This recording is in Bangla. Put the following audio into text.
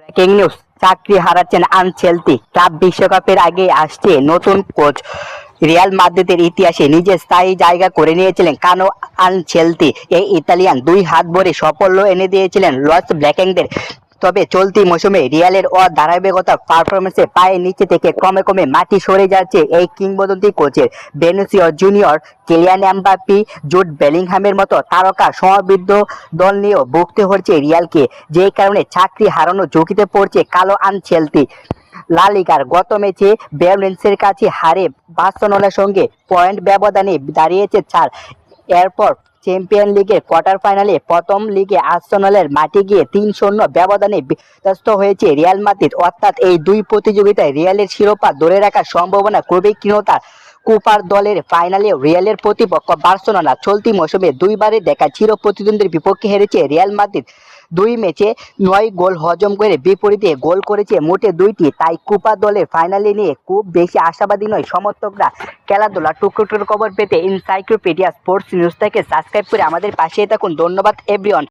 ব্রেকিং নিউজ, চাকরি হারাচ্ছেন আনচেলতি। ক্লাব বিশ্বকাপের আগে আসছে নতুন কোচ। রিয়াল মাদ্রিদের ইতিহাসে নিজের স্থায়ী জায়গা করে নিয়েছিলেন কার্লো আনচেলতি। এই ইতালিয়ান দুই হাত ভরে সাফল্য এনে দিয়েছিলেন লস ব্ল্যাঙ্কদের। তবে চলতি মৌসুমে রিয়ালের অধারাবাহিকতা পারফরমেন্সে পায়ের নিচে থেকে ক্রমে ক্রমে মাটি সরে যাচ্ছে এই কিংবদন্তি কোচের। Vinicius Junior, Kylian Mbappe, Jude বেলিংহামের মতো তারকা সমৃদ্ধ দল নিয়েও ভুগতে হচ্ছে রিয়ালকে, যেই কারণে চাকরি হারানোর ঝুঁকিতে পড়ছে কার্লো আনচেলতি। লা লিগার গত ম্যাচে বেলেন্সের কাছে হারে বার্সেলোনার সঙ্গে পয়েন্ট ব্যবধানে দাঁড়িয়েছে 4। এরপর চ্যাম্পিয়ন লিগের কোয়ার্টার ফাইনালে প্রথম লিগে আর্সেনালের মাঠে গিয়ে 3-0 ব্যবধানে বিধ্বস্ত হয়েছে রিয়াল মাদ্রিদ। অর্থাৎ এই দুই প্রতিযোগিতায় রিয়ালের শিরোপা ধরে রাখার সম্ভাবনা খুবই ক্ষীণতা। কুপার দলের ফাইনালে রিয়ালের প্রতিপক্ষ বার্সেলোনা। চলতি মৌসুমে দুইবারে দেখা চির প্রতিদ্বন্দ্বীর বিপক্ষে হেরেছে রিয়াল মাদ্রিদ। দুই ম্যাচে 9 গোল হজম করে বিপরীতে গোল করেছে মোটে 2টি। তাই কুপা দলের ফাইনালে নিয়ে খুব বেশি আশাবাদী নয় সমর্থকরা। খেলাধুলা টুকরো খবর পেতে এনসাইক্লোপিডিয়া স্পোর্টস নিউজটাকে সাবস্ক্রাইব করে আমাদের পাশে থাকুন। ধন্যবাদ এভরিওয়ান।